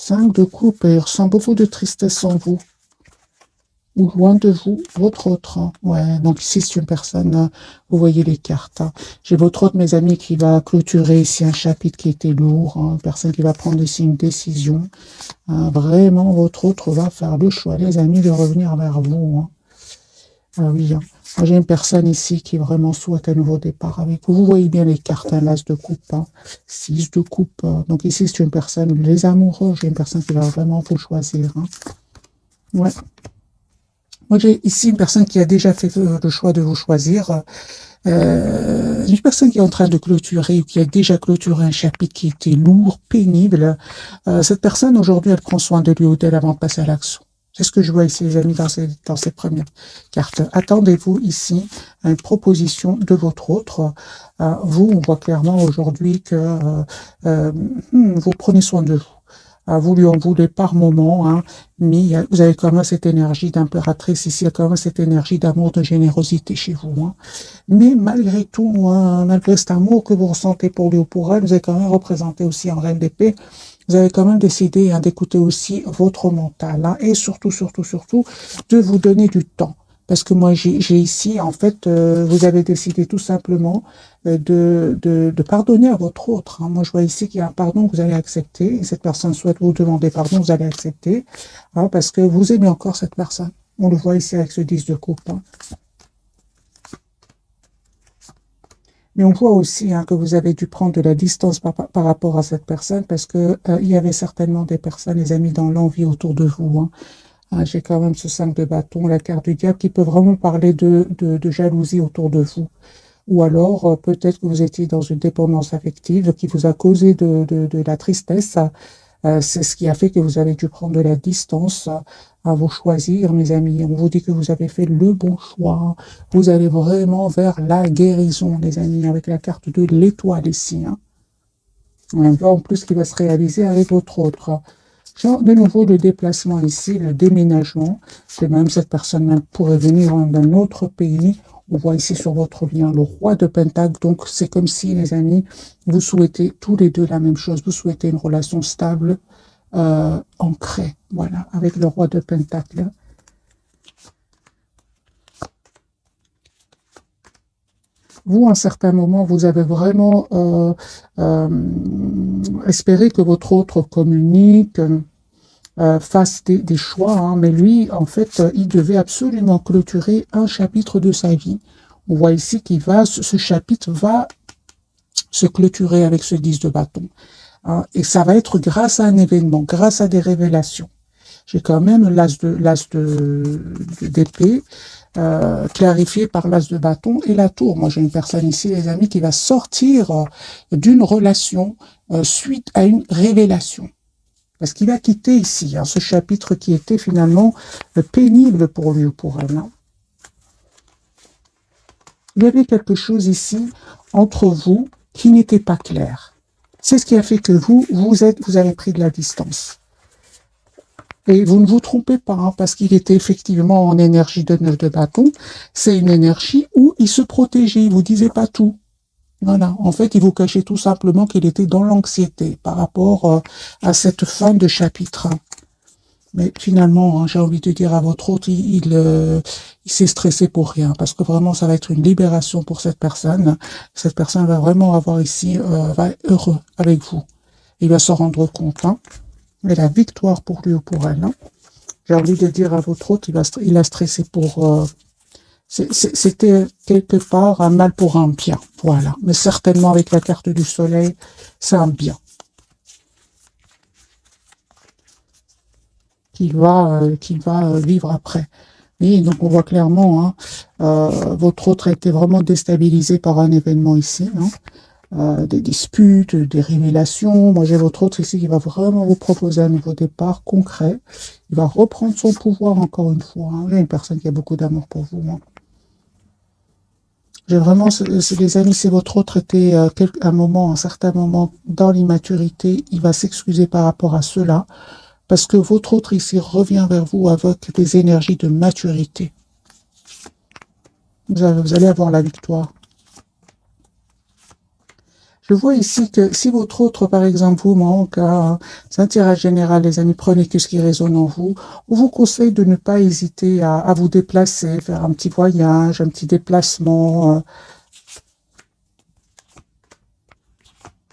5 de coupe, et il ressent beaucoup de tristesse en vous. Ou loin de vous, votre autre. Hein. Ouais, donc ici, c'est une personne, vous voyez les cartes. Hein. J'ai votre autre, mes amis, qui va clôturer ici un chapitre qui était lourd. Hein. Une personne qui va prendre ici une décision. Hein. Vraiment, votre autre va faire le choix, les amis, de revenir vers vous. Hein. Ah oui, hein. J'ai une personne ici qui vraiment souhaite un nouveau départ avec vous. Vous voyez bien les cartes, hein, l'as de coupe, hein, 6 de coupe. Donc ici, c'est une personne, les amoureux, j'ai une personne qui va vraiment vous choisir. Hein. Ouais. Moi, j'ai ici une personne qui a déjà fait le choix de vous choisir. Une personne qui est en train de clôturer ou qui a déjà clôturé un chapitre qui était lourd, pénible. Cette personne, aujourd'hui, elle prend soin de lui ou d'elle avant de passer à l'action. C'est ce que je vois ici, les amis, dans ces premières cartes. Attendez-vous ici à une proposition de votre autre. Vous, on voit clairement aujourd'hui que vous prenez soin de vous. Vous lui en voulez par moment, hein, mais vous avez quand même cette énergie d'impératrice ici, il y a quand même cette énergie d'amour, de générosité chez vous. Hein. Mais malgré tout, hein, malgré cet amour que vous ressentez pour lui ou pour elle, vous avez quand même représenté aussi en reine d'épée, vous avez quand même décidé hein, d'écouter aussi votre mental, hein, et surtout, de vous donner du temps. Parce que moi, j'ai ici, en fait, vous avez décidé tout simplement de pardonner à votre autre. Hein. Moi, je vois ici qu'il y a un pardon que vous allez accepter. Et cette personne souhaite vous demander pardon, vous allez accepter. Hein, parce que vous aimez encore cette personne. On le voit ici avec ce 10 de coupe. Hein. Mais on voit aussi hein, que vous avez dû prendre de la distance par rapport à cette personne parce que il y avait certainement des personnes, les amis, dans l'envie autour de vous. Hein. J'ai quand même ce 5 de bâton, la carte du diable, qui peut vraiment parler de jalousie autour de vous. Ou alors, peut-être que vous étiez dans une dépendance affective qui vous a causé de la tristesse. C'est ce qui a fait que vous avez dû prendre de la distance à vous choisir, mes amis. On vous dit que vous avez fait le bon choix. Vous allez vraiment vers la guérison, les amis, avec la carte de l'étoile ici. Hein. On voit en plus qui va se réaliser avec votre autre. Genre, de nouveau, le déplacement ici, le déménagement. C'est même cette personne même pourrait venir d'un autre pays. On voit ici sur votre lien le roi de Pentacle. Donc, c'est comme si, les amis, vous souhaitez tous les deux la même chose. Vous souhaitez une relation stable, ancrée. Voilà, avec le roi de Pentacle. Vous, à un certain moment, vous avez vraiment espéré que votre autre communique, fasse des choix, hein, mais lui, en fait, il devait absolument clôturer un chapitre de sa vie. On voit ici qu'il va, ce chapitre va se clôturer avec ce 10 de bâton. Hein, et ça va être grâce à un événement, grâce à des révélations. J'ai quand même l'as d'épée, clarifié par l'as de bâton et la tour. Moi, j'ai une personne ici, les amis, qui va sortir d'une relation suite à une révélation. Parce qu'il a quitté ici, hein, ce chapitre qui était finalement pénible pour lui ou pour elle. Hein. Il y avait quelque chose ici entre vous qui n'était pas clair. C'est ce qui a fait que vous avez pris de la distance. Et vous ne vous trompez pas, hein, parce qu'il était effectivement en énergie de 9 de bâton. C'est une énergie où il se protégeait, il vous disait pas tout. Voilà. En fait, il vous cachait tout simplement qu'il était dans l'anxiété par rapport à cette fin de chapitre. Mais finalement, hein, j'ai envie de dire à votre autre, il s'est stressé pour rien, parce que vraiment, ça va être une libération pour cette personne. Cette personne va vraiment avoir ici, va être heureux avec vous. Il va s'en rendre compte. Hein. Et la victoire pour lui ou pour elle. Hein. J'ai envie de dire à votre autre, il a stressé pour... C'était quelque part un mal pour un bien. Voilà. Mais certainement avec la carte du soleil, c'est un bien. Qu'il va vivre après. Et donc on voit clairement, hein, votre autre a été vraiment déstabilisé par un événement ici. Hein. Des disputes, des révélations. Moi, j'ai votre autre ici qui va vraiment vous proposer un nouveau départ concret. Il va reprendre son pouvoir encore une fois. Hein. Il y a une personne qui a beaucoup d'amour pour vous. Hein. J'ai vraiment, les amis, si votre autre était un certain moment dans l'immaturité, il va s'excuser par rapport à cela. Parce que votre autre ici revient vers vous avec des énergies de maturité. Vous allez avoir la victoire. Je vois ici que si votre autre, par exemple, vous manque, c'est un tirage général, les amis, prenez que ce qui résonne en vous. On vous conseille de ne pas hésiter à vous déplacer, faire un petit voyage, un petit déplacement,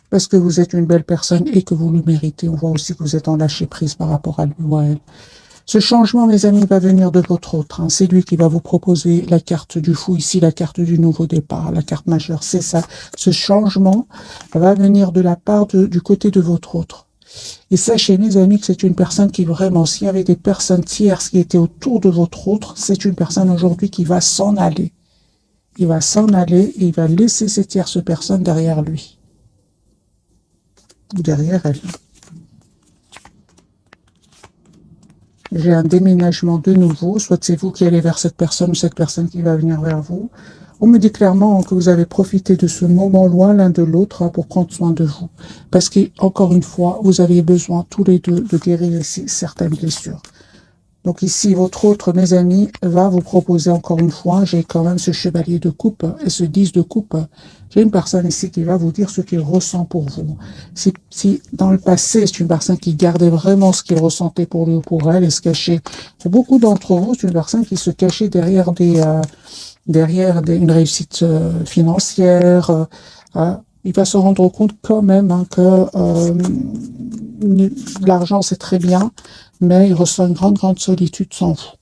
parce que vous êtes une belle personne et que vous le méritez. On voit aussi que vous êtes en lâcher prise par rapport à lui ou à elle. Ce changement, mes amis, va venir de votre autre. C'est lui qui va vous proposer la carte du fou, ici la carte du nouveau départ, la carte majeure. C'est ça. Ce changement va venir de la part du côté de votre autre. Et sachez, mes amis, que c'est une personne qui vraiment, s'il y avait des personnes tierces qui étaient autour de votre autre, c'est une personne aujourd'hui qui va s'en aller. Il va s'en aller et il va laisser ces tierces personnes derrière lui. Ou derrière elle. J'ai un déménagement de nouveau, soit c'est vous qui allez vers cette personne ou cette personne qui va venir vers vous. On me dit clairement que vous avez profité de ce moment loin l'un de l'autre pour prendre soin de vous. Parce qu'encore une fois, vous avez besoin tous les deux de guérir ici certaines blessures. Donc ici, votre autre, mes amis, va vous proposer encore une fois, j'ai quand même ce chevalier de coupe et ce 10 de coupe. J'ai une personne ici qui va vous dire ce qu'il ressent pour vous. Si dans le passé, c'est une personne qui gardait vraiment ce qu'il ressentait pour lui ou pour elle et se cachait. Pour beaucoup d'entre vous, c'est une personne qui se cachait derrière une réussite financière. Il va se rendre compte quand même que l'argent, c'est très bien, mais il ressent une grande solitude sans vous.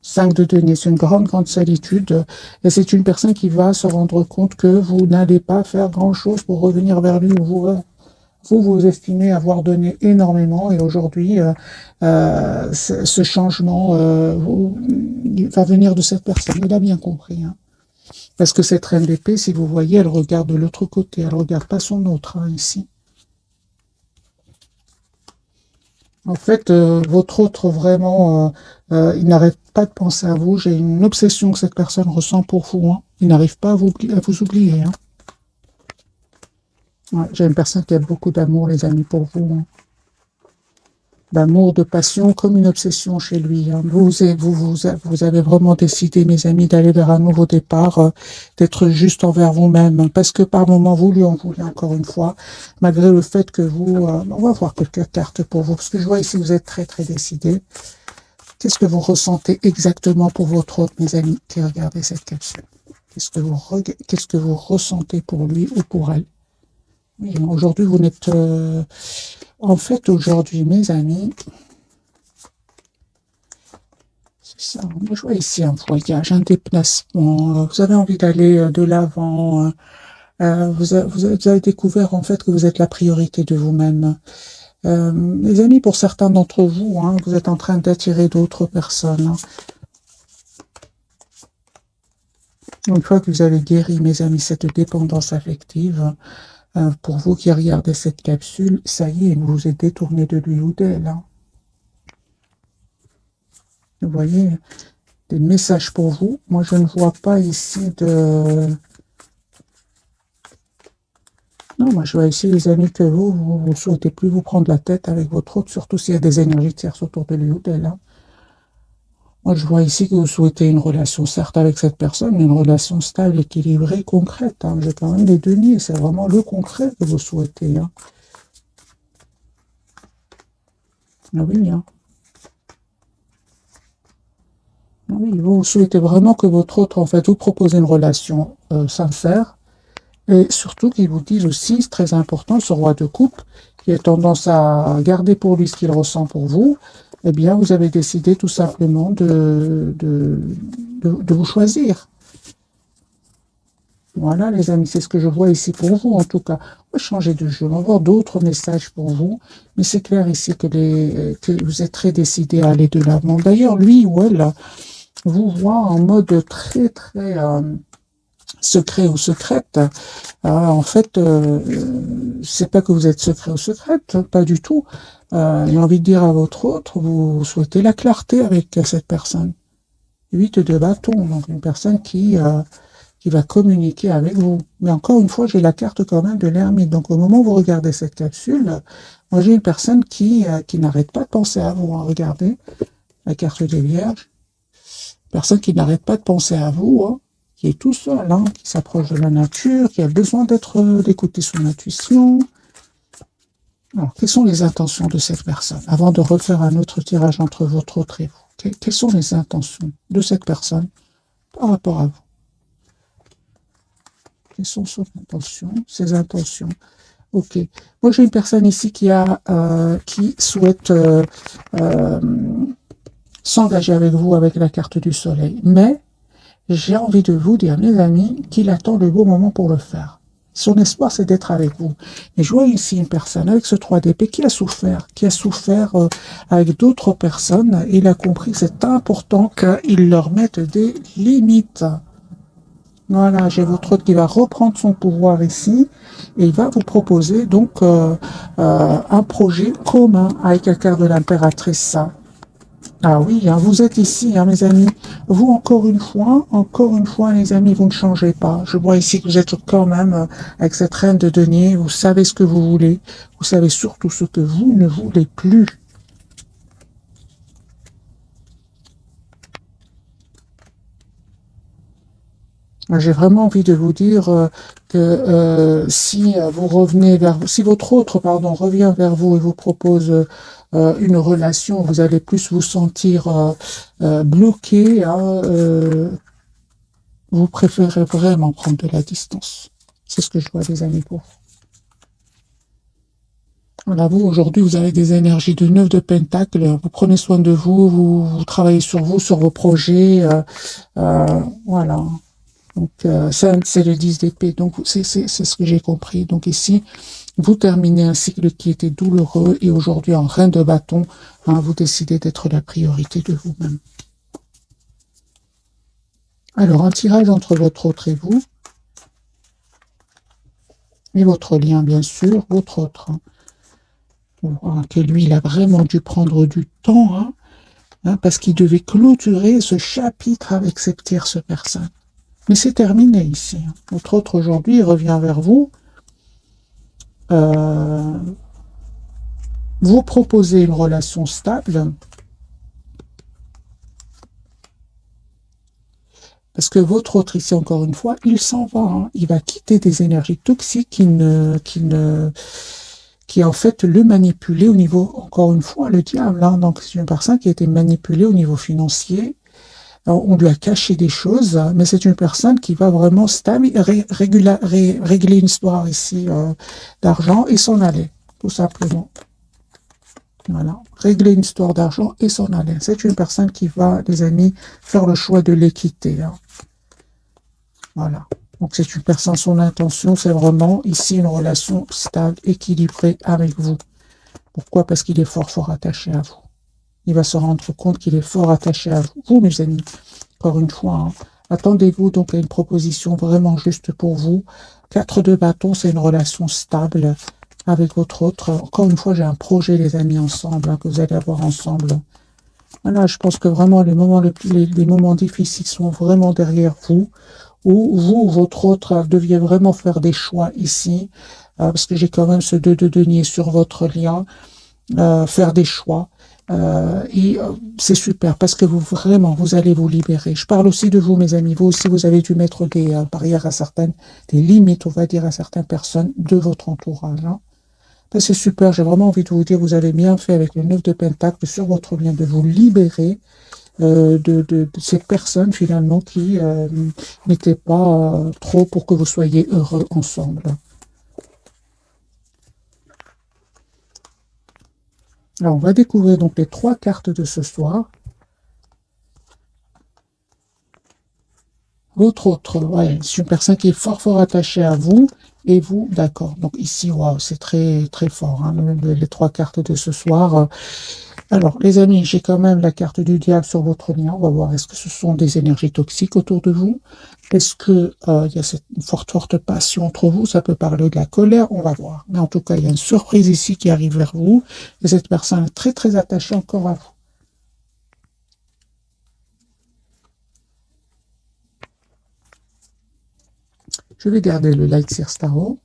5 de denier, c'est une grande solitude. Et c'est une personne qui va se rendre compte que vous n'allez pas faire grand-chose pour revenir vers lui. Vous estimez avoir donné énormément et aujourd'hui, ce changement va venir de cette personne. Il a bien compris. Parce que cette reine d'épée, si vous voyez, elle regarde de l'autre côté. Elle ne regarde pas son autre, ici. En fait, votre autre, vraiment, il n'arrête pas de penser à vous. J'ai une obsession que cette personne ressent pour vous. Il n'arrive pas à vous oublier. Ouais, j'ai une personne qui a beaucoup d'amour, les amis, pour vous. D'amour, de passion, comme une obsession chez lui. Vous avez vraiment décidé, mes amis, d'aller vers un nouveau départ, d'être juste envers vous-même, parce que par moments, vous lui en voulez encore une fois, malgré le fait que vous... on va voir quelques cartes pour vous, parce que je vois ici, vous êtes très décidé. Qu'est-ce que vous ressentez exactement pour votre autre, mes amis, qui regardez cette capsule? Qu'est-ce que vous ressentez pour lui ou pour elle? Oui, aujourd'hui, vous n'êtes... En fait, aujourd'hui, mes amis, c'est ça. Moi, je vois ici un voyage, un déplacement. Vous avez envie d'aller de l'avant. Vous avez découvert, en fait, que vous êtes la priorité de vous-même. Les amis, pour certains d'entre vous, vous êtes en train d'attirer d'autres personnes. Une fois que vous avez guéri, mes amis, cette dépendance affective, pour vous qui regardez cette capsule, ça y est, vous vous êtes détourné de lui ou d'elle. Vous voyez, des messages pour vous. Moi, je ne vois pas ici de... Non, moi, je vois ici, les amis, que vous ne souhaitez plus vous prendre la tête avec votre autre, surtout s'il y a des énergies tierces autour de lui ou d'elle. Moi, je vois ici que vous souhaitez une relation, certes avec cette personne, mais une relation stable, équilibrée, concrète. J'ai quand même les deniers, c'est vraiment le concret que vous souhaitez. Ah oui, Ah oui, vous souhaitez vraiment que votre autre, en fait, vous propose une relation sincère, et surtout qu'il vous dise aussi, c'est très important, ce roi de coupe, qui a tendance à garder pour lui ce qu'il ressent pour vous, eh bien, vous avez décidé tout simplement de vous choisir. Voilà, les amis, c'est ce que je vois ici pour vous, en tout cas. On va changer de jeu, on va voir d'autres messages pour vous, mais c'est clair ici que vous êtes très décidé à aller de l'avant. D'ailleurs, lui ou elle vous voit en mode très secret ou secrète. En fait, c'est pas que vous êtes secret ou secrète, pas du tout. J'ai envie de dire à votre autre, vous souhaitez la clarté avec cette personne. 8 de bâton, donc une personne qui va communiquer avec vous. Mais encore une fois, j'ai la carte quand même de l'ermite. Donc au moment où vous regardez cette capsule, moi j'ai une personne qui n'arrête pas de penser à vous. Regardez la carte des vierges. Personne qui n'arrête pas de penser à vous, qui est tout seul, hein, qui s'approche de la nature, qui a besoin d'écouter son intuition. Alors, quelles sont les intentions de cette personne? Avant de refaire un autre tirage entre votre autre et vous, quelles sont les intentions de cette personne par rapport à vous? Quelles sont ses intentions? Ok. Moi, j'ai une personne ici qui souhaite s'engager avec vous avec la carte du soleil. Mais j'ai envie de vous dire, mes amis, qu'il attend le bon moment pour le faire. Son espoir, c'est d'être avec vous. Et je vois ici une personne avec ce 3 d'épée qui a souffert avec d'autres personnes. Il a compris que c'est important qu'il leur mette des limites. Voilà, j'ai votre autre qui va reprendre son pouvoir ici et il va vous proposer donc un projet commun avec la carte de l'impératrice. Ah oui, hein, vous êtes ici, hein, mes amis. Vous, encore une fois, les amis, vous ne changez pas. Je vois ici que vous êtes quand même avec cette reine de denier. Vous savez ce que vous voulez. Vous savez surtout ce que vous ne voulez plus. J'ai vraiment envie de vous dire que si vous revenez si votre autre, pardon, revient vers vous et vous propose une relation, vous allez plus vous sentir bloqué, hein, vous préférez vraiment prendre de la distance. C'est ce que je vois, les amis, pour vous. Voilà, vous, aujourd'hui, vous avez des énergies de 9 de pentacle. Vous prenez soin de vous, vous travaillez sur vous, sur vos projets. Voilà. Donc, c'est le 10 d'épée. Donc, c'est ce que j'ai compris. Donc, ici, vous terminez un cycle qui était douloureux et aujourd'hui, en reine de bâton, hein, vous décidez d'être la priorité de vous-même. Alors, un tirage entre votre autre et vous. Et votre lien, bien sûr, votre autre. Hein. Que lui, il a vraiment dû prendre du temps, hein, parce qu'il devait clôturer ce chapitre avec cette tierce personne. Mais c'est terminé ici. Hein. Votre autre, aujourd'hui, il revient vers vous. Vous proposez une relation stable. Parce que votre autre, ici, encore une fois, il s'en va. Hein. Il va quitter des énergies toxiques qui en fait le manipuler au niveau, encore une fois, le diable. Hein. Donc, c'est une personne qui a été manipulée au niveau financier. Alors, on lui a caché des choses, mais c'est une personne qui va vraiment régler une histoire ici d'argent et s'en aller, tout simplement. Voilà, régler une histoire d'argent et s'en aller. C'est une personne qui va, les amis, faire le choix de l'équité. Hein. Voilà. Donc, c'est une personne, son intention, c'est vraiment ici une relation stable, équilibrée avec vous. Pourquoi? Parce qu'il est fort, fort attaché à vous. Il va se rendre compte qu'il est fort attaché à vous. Vous, mes amis, encore une fois, hein, attendez-vous donc à une proposition vraiment juste pour vous. 4 de bâton, c'est une relation stable avec votre autre. Encore une fois, j'ai un projet, les amis, ensemble, hein, que vous allez avoir ensemble. Voilà, je pense que vraiment, les moments difficiles sont vraiment derrière vous. Ou vous, votre autre, deviez vraiment faire des choix ici, parce que j'ai quand même ce 2 de denier sur votre lien, faire des choix. C'est super parce que vous allez vous libérer. Je parle aussi de vous, mes amis. Vous aussi, vous avez dû mettre des barrières des limites, on va dire, à certaines personnes de votre entourage. Hein. C'est super. J'ai vraiment envie de vous dire, vous avez bien fait avec le 9 de Pentacle sur votre lien de vous libérer de ces personnes finalement qui n'étaient pas trop pour que vous soyez heureux ensemble. Alors, on va découvrir donc les 3 cartes de ce soir. Votre autre, ouais, c'est une personne qui est fort, fort attachée à vous. Et vous, d'accord. Donc ici, waouh, c'est très, très fort, hein, les 3 cartes de ce soir. Alors, les amis, j'ai quand même la carte du diable sur votre lien. On va voir, est-ce que ce sont des énergies toxiques autour de vous? Est-ce que il y a cette forte, forte passion entre vous? Ça peut parler de la colère, on va voir. Mais en tout cas, il y a une surprise ici qui arrive vers vous. Et cette personne est très, très attachée encore à vous. Je vais garder le Light Seer Starro.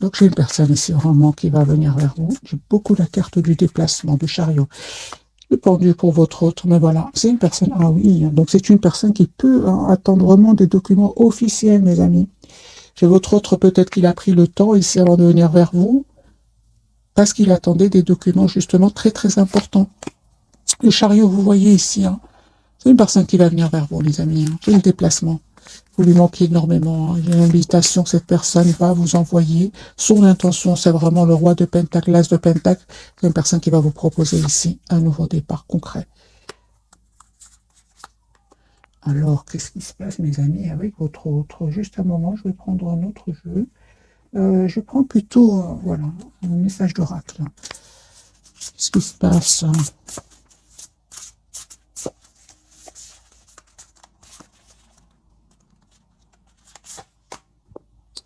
Donc j'ai une personne ici vraiment qui va venir vers vous. J'ai beaucoup la carte du déplacement, du chariot. Le pendu pour votre autre, mais voilà, c'est une personne, ah oui, donc c'est une personne qui peut attendre vraiment des documents officiels, mes amis. J'ai votre autre, peut-être qu'il a pris le temps ici avant de venir vers vous, parce qu'il attendait des documents justement très très importants. Le chariot, vous voyez ici, hein, c'est une personne qui va venir vers vous, les amis. Hein. C'est le déplacement. Vous lui manquez énormément. Hein. Il y a une invitation que cette personne va vous envoyer. Son intention, c'est vraiment le roi de Pentacle, l'as de Pentacle. C'est une personne qui va vous proposer ici un nouveau départ concret. Alors, qu'est-ce qui se passe, mes amis, avec votre autre? Juste un moment, je vais prendre un autre jeu. Je prends plutôt, voilà, un message d'oracle. Qu'est-ce qui se passe?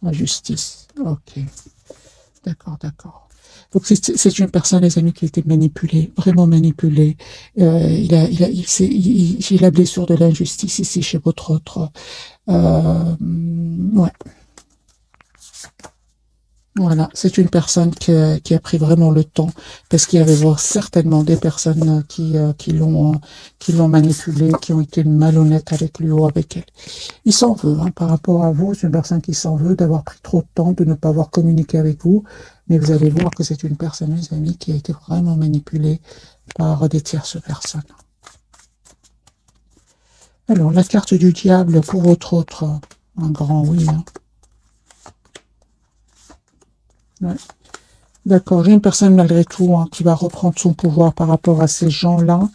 La justice. Ok. D'accord, d'accord. Donc c'est une personne, les amis, qui a été manipulée, vraiment manipulée. J'ai la blessure de l'injustice ici chez votre autre. Ouais. Voilà, c'est une personne qui a pris vraiment le temps, parce qu'il y avait certainement des personnes qui l'ont manipulé, qui ont été malhonnêtes avec lui ou avec elle. Il s'en veut, hein, par rapport à vous, c'est une personne qui s'en veut d'avoir pris trop de temps, de ne pas avoir communiqué avec vous, mais vous allez voir que c'est une personne, mes amis, qui a été vraiment manipulée par des tierces personnes. Alors, la carte du diable pour votre autre, un grand oui, hein. Ouais. D'accord, j'ai une personne malgré tout hein, qui va reprendre son pouvoir par rapport à ces gens-là,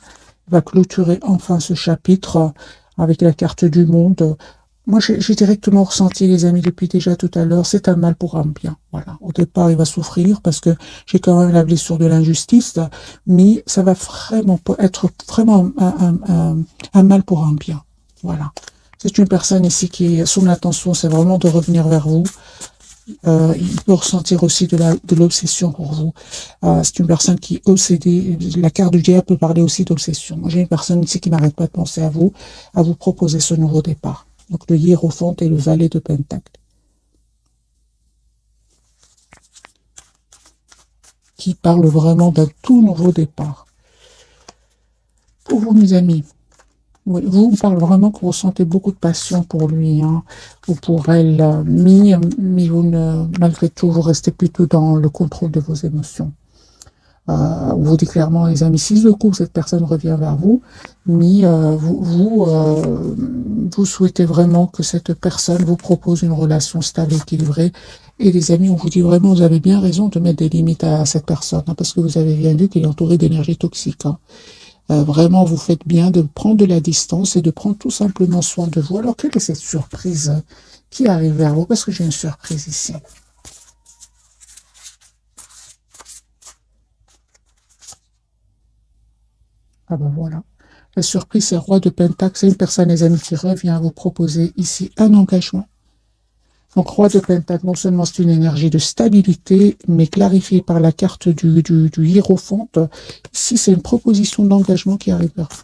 va clôturer enfin ce chapitre avec la carte du monde. Moi, j'ai directement ressenti, les amis, depuis déjà tout à l'heure, c'est un mal pour un bien. Voilà. Au départ, il va souffrir parce que j'ai quand même la blessure de l'injustice, mais ça va vraiment être vraiment un mal pour un bien. Voilà. C'est une personne ici qui, son intention, c'est vraiment de revenir vers vous. Il peut ressentir aussi de l'obsession pour vous. C'est une personne qui est obsédée. La carte du diable peut parler aussi d'obsession. Moi, j'ai une personne ici qui n'arrête pas de penser à vous proposer ce nouveau départ. Donc, le hiérophante et le valet de Pentacle. Qui parle vraiment d'un tout nouveau départ. Pour vous, mes amis, oui, vous parlez vraiment que vous sentez beaucoup de passion pour lui, hein, ou pour elle, mais vous ne, malgré tout, vous restez plutôt dans le contrôle de vos émotions. Vous dites clairement, les amis, si de coup cette personne revient vers vous, mais vous souhaitez vraiment que cette personne vous propose une relation stable, équilibrée. Et les amis, on vous dit vraiment, vous avez bien raison de mettre des limites à cette personne, hein, parce que vous avez bien vu qu'il est entouré d'énergie toxique. Hein. Vraiment, vous faites bien de prendre de la distance et de prendre tout simplement soin de vous. Alors, quelle est cette surprise qui arrive vers vous? Parce que j'ai une surprise ici. Ah ben voilà. La surprise, c'est roi de Pentacle. C'est une personne, les amis, qui revient vous proposer ici un engagement. Donc, roi de Pentacle, non seulement c'est une énergie de stabilité, mais clarifiée par la carte du hiérophante. Ici, c'est une proposition d'engagement qui arrive vers vous.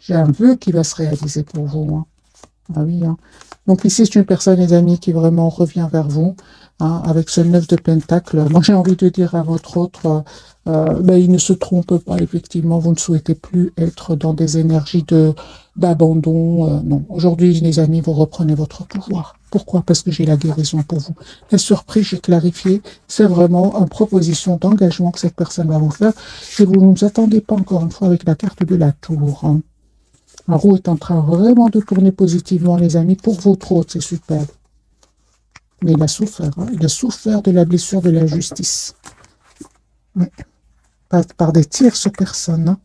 J'ai un vœu qui va se réaliser pour vous. Hein. Ah oui, hein. Donc ici, c'est une personne, les amis, qui vraiment revient vers vous, hein, avec ce 9 de Pentacle. Moi, j'ai envie de dire à votre autre, ben, il ne se trompe pas, effectivement, vous ne souhaitez plus être dans des énergies d'abandon. Non, aujourd'hui, les amis, vous reprenez votre pouvoir. Pourquoi? Parce que j'ai la guérison pour vous. La surprise, j'ai clarifié, c'est vraiment une proposition d'engagement que cette personne va vous faire. Et vous ne vous attendez pas, encore une fois, avec la carte de la tour. Hein. La roue est en train vraiment de tourner positivement, les amis, pour votre autre, c'est super. Mais il a souffert, hein. Il a souffert de la blessure de la justice. Oui. Par des tierces personnes. Hein.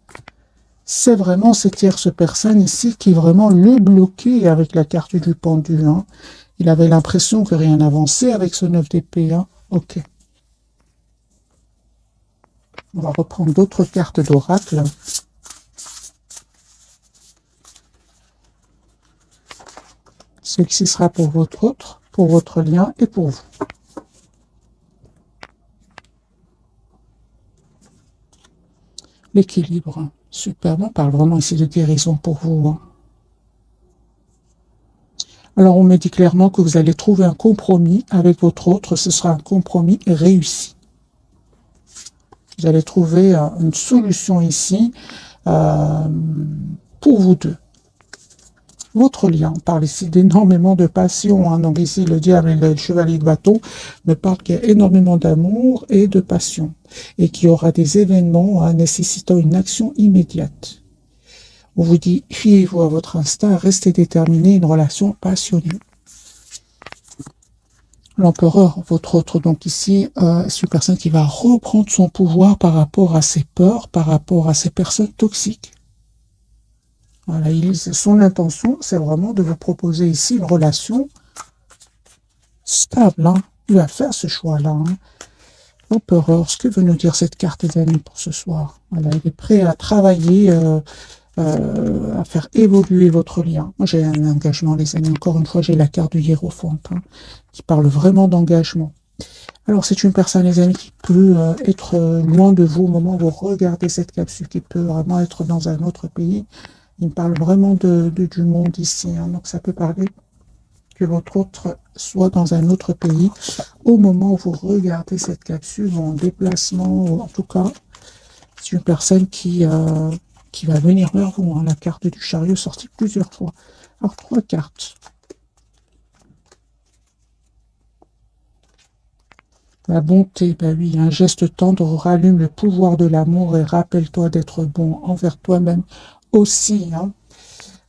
C'est vraiment ces tierces personnes ici qui vraiment le bloquaient avec la carte du pendu. Hein. Il avait l'impression que rien n'avançait avec ce 9 d'épée. Hein. Ok. On va reprendre d'autres cartes d'oracle. Celle-ci sera pour votre autre, pour votre lien et pour vous. L'équilibre. Super, on parle vraiment ici de guérison pour vous. Hein. Alors, on me dit clairement que vous allez trouver un compromis avec votre autre. Ce sera un compromis réussi. Vous allez trouver une solution ici pour vous deux. Votre lien, on parle ici d'énormément de passion. Hein. Donc ici, le diable et le chevalier de bâton me parlent qu'il y a énormément d'amour et de passion. Et qu'il y aura des événements nécessitant une action immédiate. On vous dit, fiez-vous à votre instinct, restez déterminé, une relation passionnée. L'empereur, votre autre, donc ici, c'est une personne qui va reprendre son pouvoir par rapport à ses peurs, par rapport à ces personnes toxiques. Voilà, son intention, c'est vraiment de vous proposer ici une relation stable. Hein. Il va faire ce choix-là. Hein. L'empereur, ce que veut nous dire cette carte, les amis, pour ce soir. Voilà, il est prêt à travailler, à faire évoluer votre lien. Moi, j'ai un engagement, les amis. Encore une fois, j'ai la carte du hiérophante, hein, qui parle vraiment d'engagement. Alors, c'est une personne, les amis, qui peut être loin de vous au moment où vous regardez cette capsule, qui peut vraiment être dans un autre pays. Il me parle vraiment du monde ici. Hein, donc, ça peut parler que votre autre soit dans un autre pays au moment où vous regardez cette capsule, ou en déplacement, ou en tout cas, c'est une personne qui va venir vers vous. Hein, la carte du chariot sortie plusieurs fois. Alors, 3 cartes. La bonté, ben oui, un geste tendre rallume le pouvoir de l'amour et rappelle-toi d'être bon envers toi-même aussi. Hein.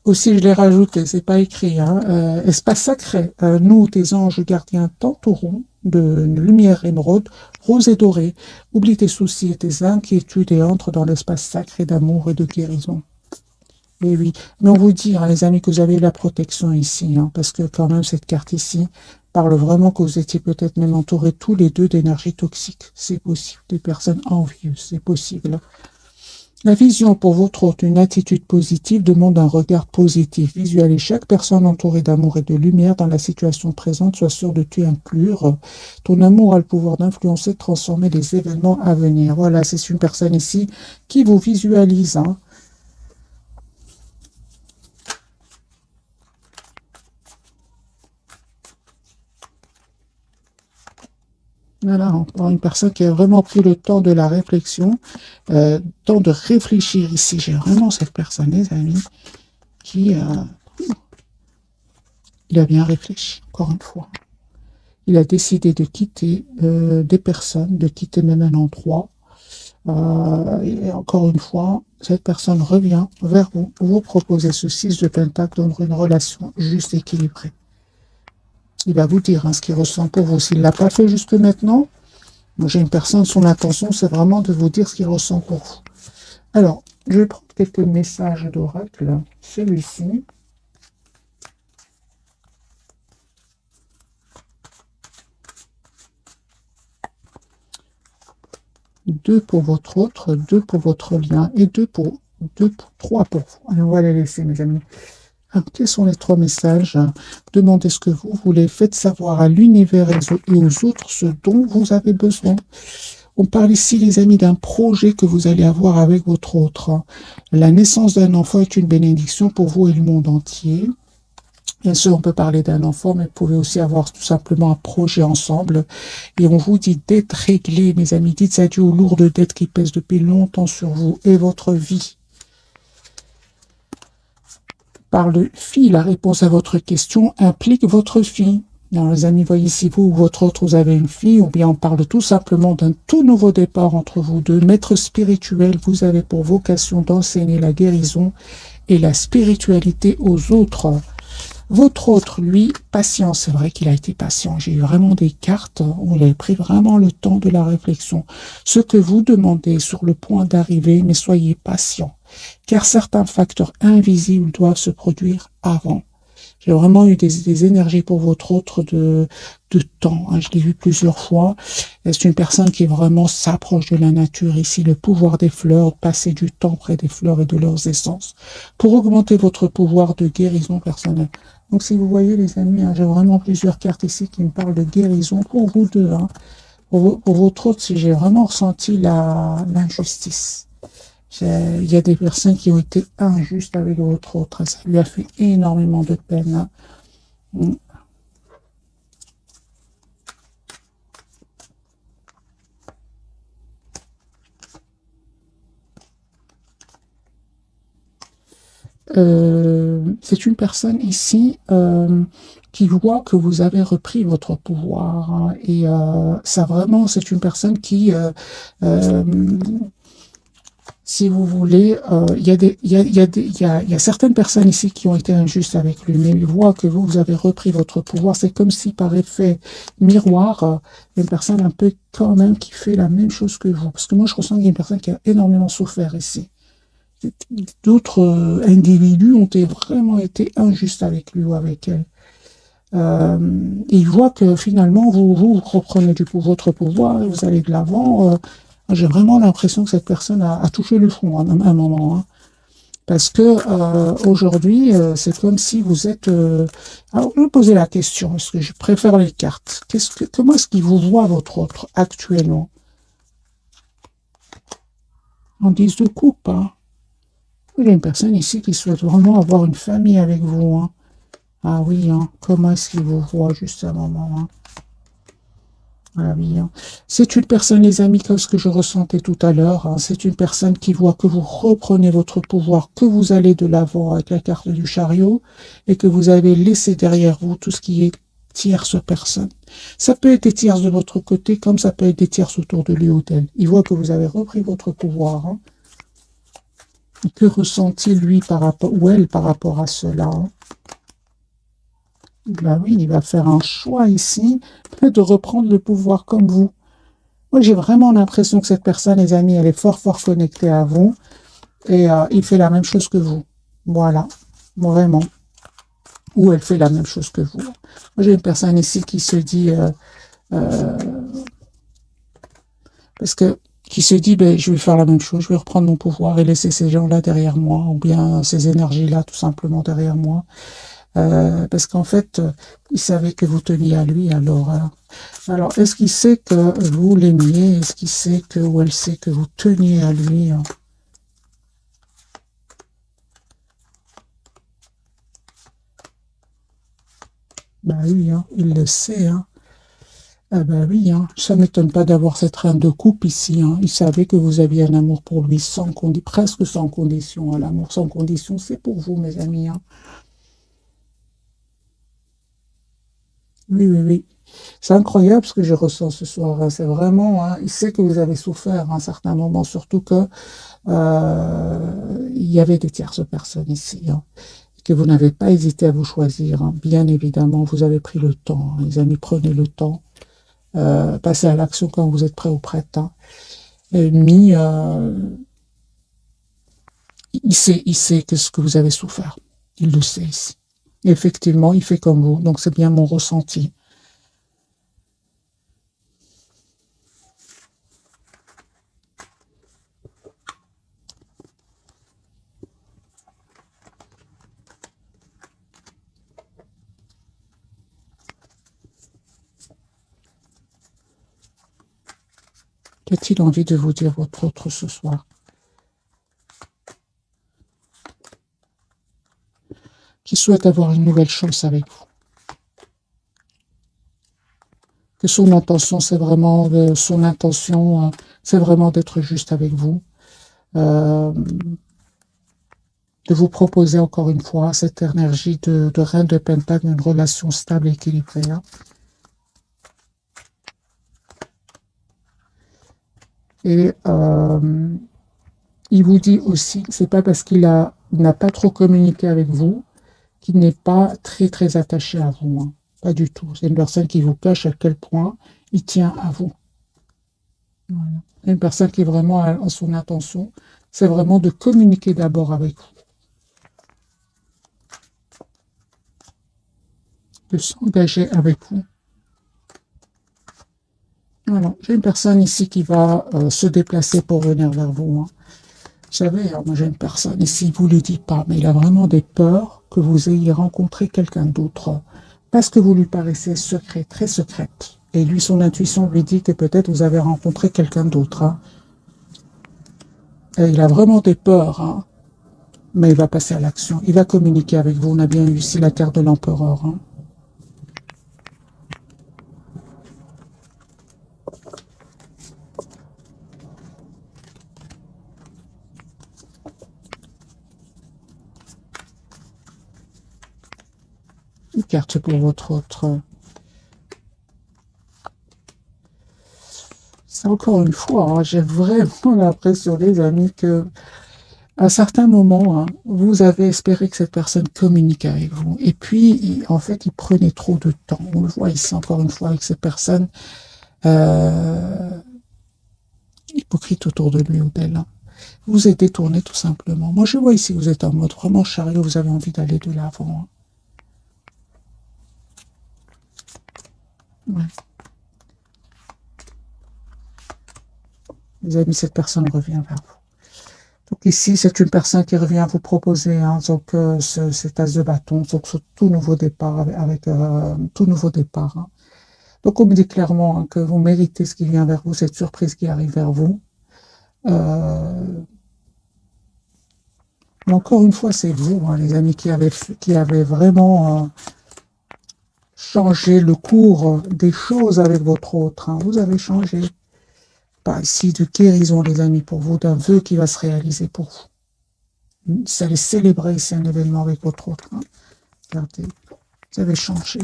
Aussi, je l'ai rajouté, c'est pas écrit. Hein. Espace sacré, nous, tes anges gardiens, t'entourons de lumière émeraude, rose et dorée. Oublie tes soucis et tes inquiétudes et entre dans l'espace sacré d'amour et de guérison. Et oui, mais on vous dit, hein, les amis, que vous avez la protection ici, hein, parce que quand même, cette carte ici parle vraiment que vous étiez peut-être même entourés tous les deux d'énergie toxique. C'est possible, des personnes envieuses, c'est possible. La vision pour votre hôte, une attitude positive, demande un regard positif. Visualisez chaque personne entourée d'amour et de lumière dans la situation présente. Sois sûr de t'y inclure. Ton amour a le pouvoir d'influencer, de transformer les événements à venir. Voilà, c'est une personne ici qui vous visualise. Hein. Voilà, encore une personne qui a vraiment pris le temps de la réflexion, temps de réfléchir ici. J'ai vraiment cette personne, les amis, qui il a bien réfléchi, encore une fois. Il a décidé de quitter des personnes, de quitter même un endroit. Et encore une fois, cette personne revient vers vous, vous proposez ce 6 de Pentacle dans une relation juste équilibrée. Il va vous dire hein, ce qu'il ressent pour vous. S'il ne l'a pas fait jusque maintenant, moi j'ai une personne, son intention, c'est vraiment de vous dire ce qu'il ressent pour vous. Alors, je vais prendre quelques messages d'oracle. Celui-ci. Deux pour votre autre, 2 pour votre lien et 3 pour vous. Alors, on va les laisser, mes amis. Alors, quels sont les 3 messages? Demandez ce que vous voulez. Faites savoir à l'univers et aux autres ce dont vous avez besoin. On parle ici, les amis, d'un projet que vous allez avoir avec votre autre. La naissance d'un enfant est une bénédiction pour vous et le monde entier. Bien sûr, on peut parler d'un enfant, mais vous pouvez aussi avoir tout simplement un projet ensemble. Et on vous dit d'être réglé, mes amis. Dites adieu aux lourdes dettes qui pèsent depuis longtemps sur vous et votre vie. Par le fille, la réponse à votre question implique votre fille. Alors, les amis, voyez ici, vous ou votre autre, vous avez une fille, ou bien on parle tout simplement d'un tout nouveau départ entre vous deux. Maître spirituel, vous avez pour vocation d'enseigner la guérison et la spiritualité aux autres. Votre autre, lui, patient, c'est vrai qu'il a été patient. J'ai eu vraiment des cartes où il a pris vraiment le temps de la réflexion. Ce que vous demandez est sur le point d'arriver, mais soyez patient, car certains facteurs invisibles doivent se produire avant. J'ai vraiment eu des énergies pour votre autre de temps. Hein. Je l'ai vu plusieurs fois. C'est une personne qui vraiment s'approche de la nature. Ici, le pouvoir des fleurs, passer du temps près des fleurs et de leurs essences pour augmenter votre pouvoir de guérison personnelle. Donc, si vous voyez, les amis, hein, j'ai vraiment plusieurs cartes ici qui me parlent de guérison pour vous deux. Hein. Pour votre autre, si j'ai vraiment ressenti l'injustice. Il y a des personnes qui ont été injustes avec votre autre. Ça lui a fait énormément de peine. Hein. Mm. C'est une personne ici qui voit que vous avez repris votre pouvoir, hein, et ça vraiment, c'est une personne qui, euh, si vous voulez, il y a il y a certaines personnes ici qui ont été injustes avec lui, mais il voit que vous avez repris votre pouvoir. C'est comme si par effet miroir, une personne un peu quand même qui fait la même chose que vous. Parce que moi, je ressens qu'il y a une personne qui a énormément souffert ici. D'autres individus ont vraiment été injustes avec lui ou avec elle. Et il voit que finalement, vous reprenez votre pouvoir et vous allez de l'avant. J'ai vraiment l'impression que cette personne a touché le front à un moment, hein. Parce que aujourd'hui, c'est comme si vous êtes... alors, je vais poser la question, parce que je préfère les cartes. Comment est-ce qu'il vous voit, votre autre, actuellement? En 10 de coupe, hein. Il y a une personne ici qui souhaite vraiment avoir une famille avec vous, hein. Ah oui, hein. Comment est-ce qu'il vous voit juste à un moment, hein? Ah oui, hein. C'est une personne, les amis, comme ce que je ressentais tout à l'heure, hein. C'est une personne qui voit que vous reprenez votre pouvoir, que vous allez de l'avant avec la carte du chariot et que vous avez laissé derrière vous tout ce qui est tierce personne. Ça peut être des tierces de votre côté comme ça peut être des tierces autour de lui ou d'elle. Il voit que vous avez repris votre pouvoir, hein. Que ressent-il lui par rapport, ou elle par rapport à cela, hein? Ben oui, il va faire un choix ici de reprendre le pouvoir comme vous. Moi, j'ai vraiment l'impression que cette personne, les amis, elle est fort, fort connectée à vous et il fait la même chose que vous. Voilà, vraiment. Ou elle fait la même chose que vous. Moi, j'ai une personne ici qui se dit, euh, parce que qui se dit, ben, je vais faire la même chose, je vais reprendre mon pouvoir et laisser ces gens-là derrière moi, ou bien ces énergies-là tout simplement derrière moi. Parce qu'en fait, il savait que vous teniez à lui. Alors, est-ce qu'il sait que vous l'aimiez? Est-ce qu'il sait que, ou elle sait que vous teniez à lui, hein? Bah oui, hein, il le sait, hein. Ah bah oui, hein. Ça ne m'étonne pas d'avoir cette reine de coupe ici, hein. Il savait que vous aviez un amour pour lui presque sans condition, hein. L'amour sans condition, c'est pour vous, mes amis, hein. Oui, oui, oui. C'est incroyable ce que je ressens ce soir, hein. C'est vraiment, hein, il sait que vous avez souffert à un certain moment, surtout que il y avait des tierces personnes ici, hein, que vous n'avez pas hésité à vous choisir, hein. Bien évidemment, vous avez pris le temps, hein. Les amis, prenez le temps. Passez à l'action quand vous êtes prêt ou prête, hein. Mi, il sait que ce que vous avez souffert. Il le sait ici. Effectivement, il fait comme vous, donc c'est bien mon ressenti. Qu'a-t-il envie de vous dire votre autre ce soir? Qui souhaite avoir une nouvelle chance avec vous? Que son intention, c'est vraiment c'est vraiment d'être juste avec vous, euh, de vous proposer encore une fois cette énergie de reine de pentacle, une relation stable et équilibrée, hein. Et il vous dit aussi que c'est pas parce il n'a pas trop communiqué avec vous qu'il n'est pas très très attaché à vous, hein. Pas du tout. C'est une personne qui vous cache à quel point il tient à vous. Voilà. Une personne qui vraiment a son intention, c'est vraiment de communiquer d'abord avec vous, de s'engager avec vous. Voilà. J'ai une personne ici qui va se déplacer pour venir vers vous, hein. Vous savez, moi j'ai une personne ici, il ne vous le dit pas, mais il a vraiment des peurs que vous ayez rencontré quelqu'un d'autre, parce que vous lui paraissez secret, très secrète. Et lui, son intuition lui dit que peut-être vous avez rencontré quelqu'un d'autre, hein. Et il a vraiment des peurs, hein. Mais il va passer à l'action. Il va communiquer avec vous. On a bien eu ici la carte de l'empereur, hein. Une carte pour votre autre. C'est encore une fois, hein, j'ai vraiment l'impression, les amis, que à certains moments, hein, vous avez espéré que cette personne communique avec vous. Et puis, en fait, il prenait trop de temps. On le voit ici encore une fois avec cette personne hypocrite autour de lui ou d'elle. Hein. Vous êtes détourné tout simplement. Moi, je vois ici, vous êtes en mode vraiment chariot, vous avez envie d'aller de l'avant. Hein. Ouais. Les amis, cette personne revient vers vous. Donc ici, c'est une personne qui revient vous proposer hein, donc, cet as de bâton, donc ce tout nouveau départ, avec tout nouveau départ. Hein. Donc on me dit clairement hein, que vous méritez ce qui vient vers vous, cette surprise qui arrive vers vous. Mais encore une fois, c'est vous, hein, les amis, qui avez vraiment changé le cours des choses avec votre autre. Hein. Vous avez changé. Pas ici de guérison, les amis, pour vous, d'un vœu qui va se réaliser pour vous. Vous allez célébrer ici un événement avec votre autre. Hein. Regardez, vous avez changé.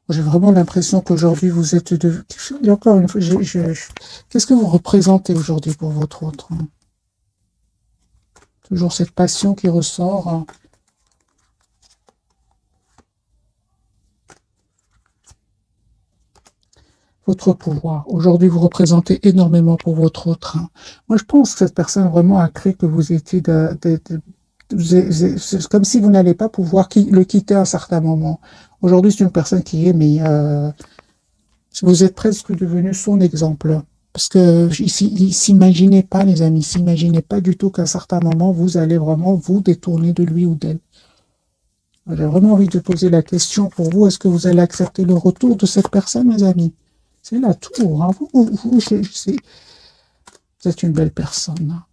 J'ai vraiment l'impression qu'aujourd'hui, vous êtes de... Et encore une fois, qu'est-ce que vous représentez aujourd'hui pour votre autre hein? Toujours cette passion qui ressort. Hein. Votre pouvoir. Aujourd'hui, vous représentez énormément pour votre autre. Hein. Moi, je pense que cette personne vraiment a cru que vous étiez c'est comme si vous n'allez pas pouvoir le quitter à un certain moment. Aujourd'hui, c'est une personne qui est, mais vous êtes presque devenu son exemple. Parce que il s'imaginait pas, les amis, s'imaginait pas du tout qu'à un certain moment, vous allez vraiment vous détourner de lui ou d'elle. J'ai vraiment envie de poser la question pour vous, est-ce que vous allez accepter le retour de cette personne, les amis? C'est la tour, hein. Vous êtes une belle personne. Hein.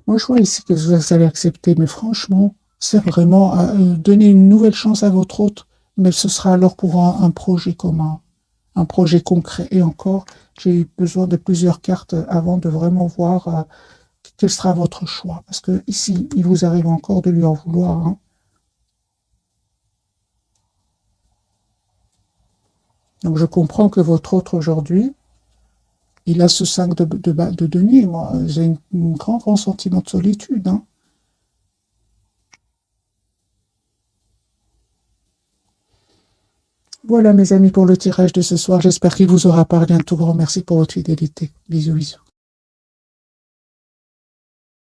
Moi, je vois ici que vous allez accepter, mais franchement, c'est vraiment donner une nouvelle chance à votre hôte, mais ce sera alors pour un projet commun, un projet concret. Et encore, j'ai eu besoin de plusieurs cartes avant de vraiment voir quel sera votre choix. Parce que ici, il vous arrive encore de lui en vouloir. Hein. Donc, je comprends que votre hôte aujourd'hui, il a ce 5 de denier. Moi, j'ai un grand sentiment de solitude. Hein. Voilà, mes amis, pour le tirage de ce soir. J'espère qu'il vous aura parlé. Un tout grand merci pour votre fidélité. Bisous, bisous.